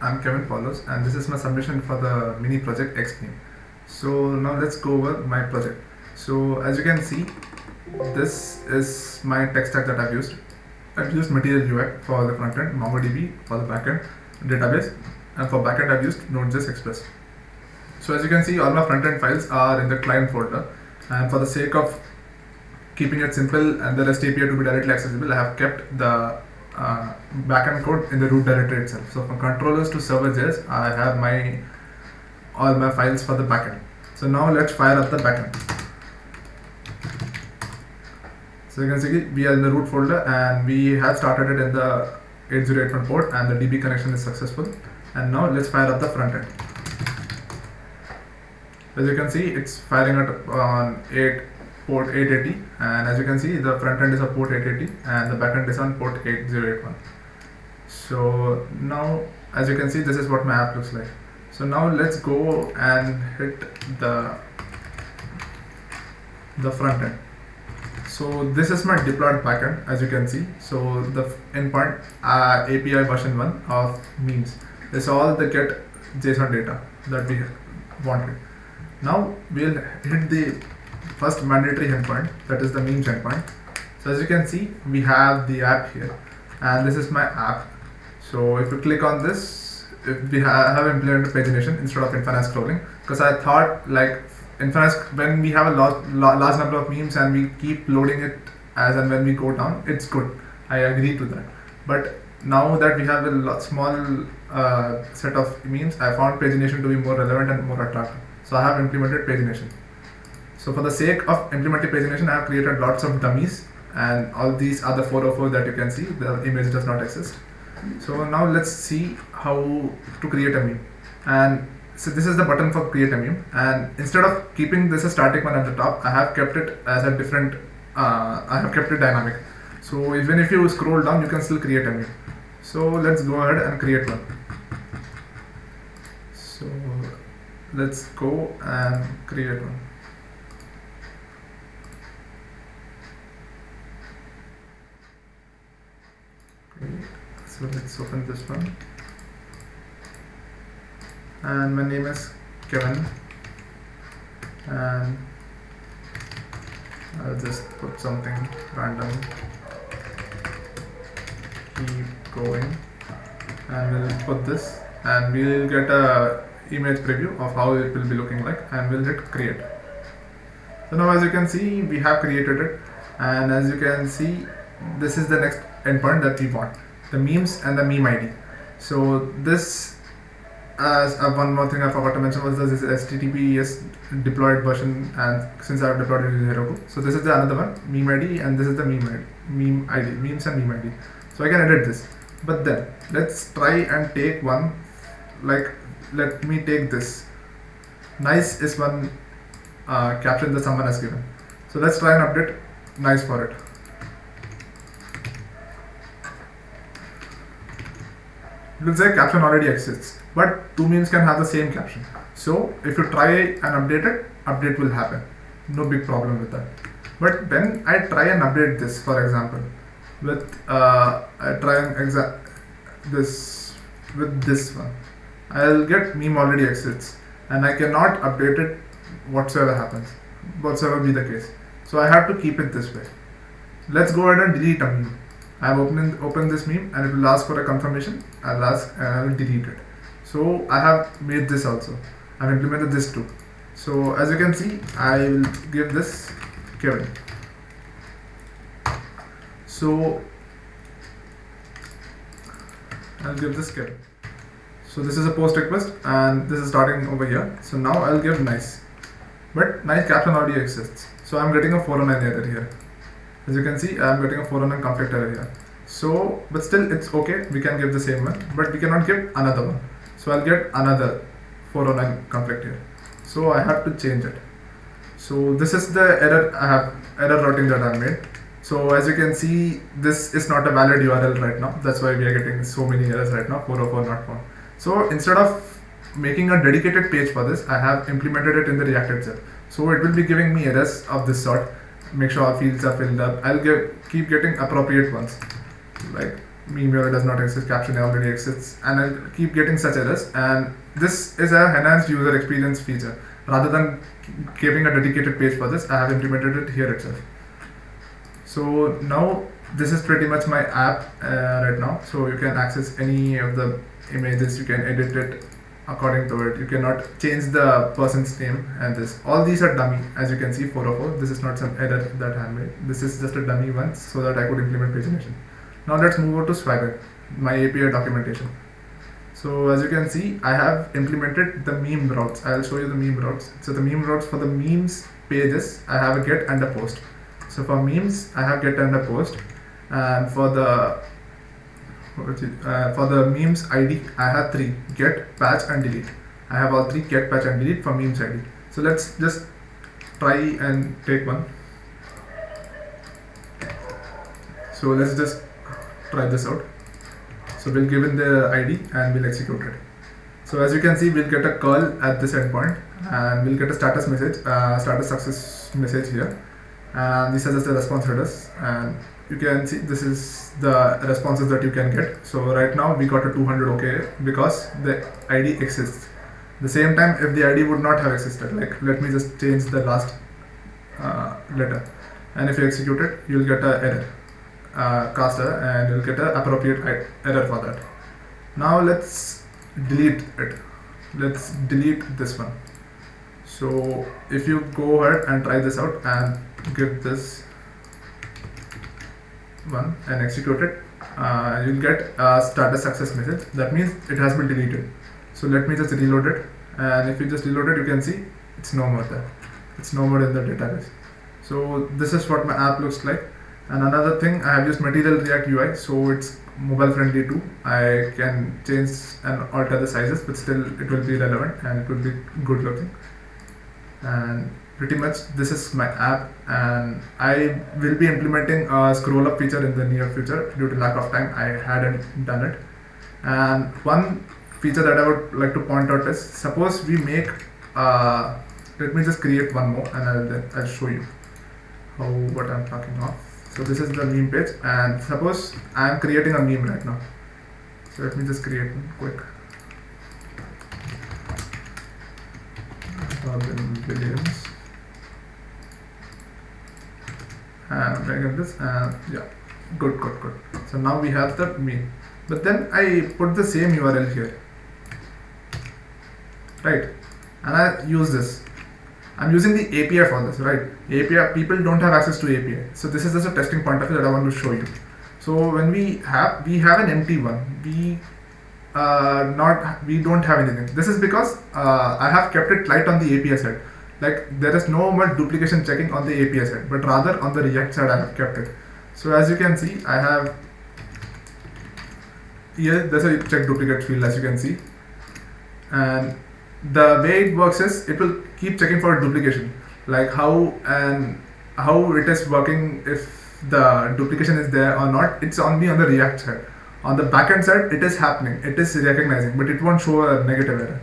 I'm Kevin Paulos, and this is my submission for the mini project XMeme. So now let's go over my project. So as you can see, this is my tech stack that I've used. I've used Material UI for the front end, MongoDB for the backend database, and for backend I've used Node.js Express. So as you can see, all my front end files are in the client folder, and for the sake of keeping it simple and the REST API to be directly accessible, I have kept the backend code in the root directory itself. So from controllers to server.js, I have all my files for the backend. So now let's fire up the backend. So you can see we are in the root folder and we have started it in the 8081 port and the DB connection is successful. And now let's fire up the front end. As you can see, it's firing it on port 880, and as you can see, the front end is on port 880 and the back end is on port 8081. So now, as you can see, this is what my app looks like. So now let's go and hit the front end. So this is my deployed backend, as you can see. So the endpoint API version 1 of memes is all the get JSON data that we wanted. Now we'll hit the first mandatory endpoint, that is the memes endpoint. So as you can see, we have the app here, and this is my app. So if you click on this, we have implemented pagination instead of infinite scrolling, because I thought like when we have a large number of memes and we keep loading it as and when we go down, it's good. I agree to that. But now that we have a small set of memes, I found pagination to be more relevant and more attractive. So I have implemented pagination. So for the sake of implementing pagination, I have created lots of dummies, and all these are the 404 that you can see. The image does not exist. So now let's see how to create a meme. And so this is the button for create a meme, and instead of keeping this a static one at the top, I have kept it as a different, I have kept it dynamic. So even if you scroll down, you can still create a meme. So let's go ahead and create one. So let's go and create one. So let's open this one, and my name is Kevin, and I'll just put something random, keep going, and we'll put this, and we'll get a image preview of how it will be looking like, and we'll hit create. So now as you can see, we have created it, and as you can see, this is the next endpoint that we want, the memes and the meme ID. So this, as one more thing I forgot to mention, was this HTTPS deployed version, and since I have deployed it in Heroku, so this is the another one, meme ID, and this is the meme ID, memes and meme ID. So I can edit this, but then let's try and take one, like let me take this. Nice is one caption that someone has given. So let's try and update nice for it. It will say caption already exists, but two memes can have the same caption. So if you try and update it, update will happen. No big problem with that. But when I try and update this, for example, with I try and this with this one, I'll get meme already exists, and I cannot update it whatsoever be the case. So I have to keep it this way. Let's go ahead and delete a meme. I have opened this meme, and it will ask for a confirmation. I will delete it. So I have made this also. I've implemented this too. So as you can see, I will give this Kevin. So I'll give this Kevin. So this is a post request, and this is starting over here. So now I'll give nice, but nice caption already exists. So I'm getting a 409 error here. As you can see, I'm getting a 409 conflict error here. So, but still it's okay, we can give the same one, but we cannot give another one. So I'll get another 409 conflict here. So I have to change it. So this is the error routing that I've made. So as you can see, this is not a valid URL right now. That's why we are getting so many errors right now, 404 not found. So instead of making a dedicated page for this, I have implemented it in the React itself. So it will be giving me errors of this sort. Make sure our fields are filled up. I'll keep getting appropriate ones. Like meme URL does not exist, caption already exists, and I'll keep getting such errors. And this is a enhanced user experience feature. Rather than keeping a dedicated page for this, I have implemented it here itself. So now this is pretty much my app right now. So you can access any of the images, you can edit it according to it. You cannot change the person's name, and this. All these are dummy, as you can see, 404. This is not some error that I made. This is just a dummy one so that I could implement pagination. Now let's move over to Swagger, my API documentation. So as you can see, I have implemented the meme routes. I'll show you the meme routes. So the meme routes for the memes pages, I have a get and a post. So for memes, I have get and a post, and for the memes ID, I have 3: get, patch, and delete. I have all 3: get, patch, and delete for memes ID. So let's just try and take one. So let's just try this out. So we'll give in the ID and we'll execute it. So as you can see, we'll get a curl at this endpoint, and we'll get a status message, status success message here. And this is just the response headers, and you can see this is the responses that you can get. So right now we got a 200 OK because the ID exists. The same time, if the ID would not have existed, like let me just change the last letter, and if you execute it, you'll get a error. Caster, and you'll get an appropriate error for that. Now let's delete it. Let's delete this one. So if you go ahead and try this out and give this one and execute it, you'll get a status success message. That means it has been deleted. So let me just reload it, and if you just reload it, you can see it's no more there. It's no more in the database. So this is what my app looks like. And another thing, I have used Material React UI, so it's mobile friendly too. I can change and alter the sizes, but still it will be relevant and it will be good looking. And pretty much this is my app, and I will be implementing a scroll up feature in the near future. Due to lack of time, I hadn't done it. And one feature that I would like to point out is, suppose we make, let me just create one more and I'll show you what I'm talking of. So this is the meme page, and suppose I am creating a meme right now. So let me just create one quick. Robin Williams. And I'm going this, and yeah, good. So now we have the meme. But then I put the same URL here, right? And I use this. I'm using the API for this, right? API, people don't have access to API. So this is just a testing point of view that I want to show you. So when we have an empty one. We don't have anything. This is because I have kept it light on the API side. Like there is no much duplication checking on the API side, but rather on the React side I have kept it. So as you can see, I have here there's a check duplicate field, as you can see, and the way it works is it will keep checking for duplication, like how it is working, if the duplication is there or not. It's only on the React side. On the backend side, it is happening, it is recognizing, but it won't show a negative error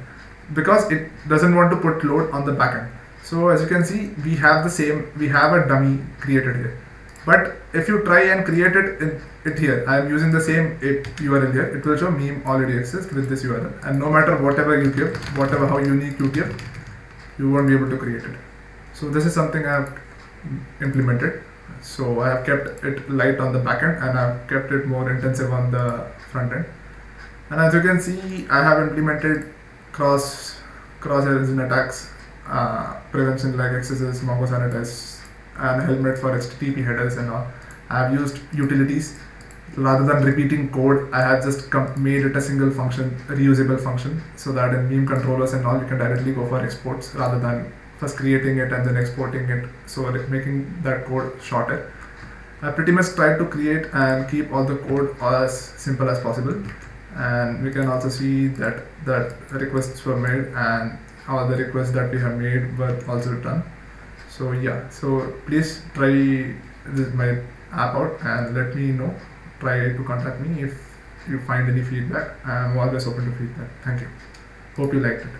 because it doesn't want to put load on the backend. So as you can see, we have a dummy created here. But if you try and create it here, I am using the same URL here. It will show meme already exists with this URL, and no matter whatever you give, how unique you give, you won't be able to create it. So this is something I have implemented. So I have kept it light on the backend and I have kept it more intensive on the front end. And as you can see, I have implemented cross origin attacks, prevention like XSS, Mongo Sanitize, and helmet for HTTP headers and all. I have used utilities. Rather than repeating code, I have just made it a single function, a reusable function, so that in meme controllers and all, you can directly go for exports rather than first creating it and then exporting it, so making that code shorter. I pretty much tried to create and keep all the code as simple as possible, and we can also see that requests were made and all the requests that we have made were also done. So yeah, so please try my app out and let me know. Try to contact me if you find any feedback. I'm always open to feedback. Thank you. Hope you liked it.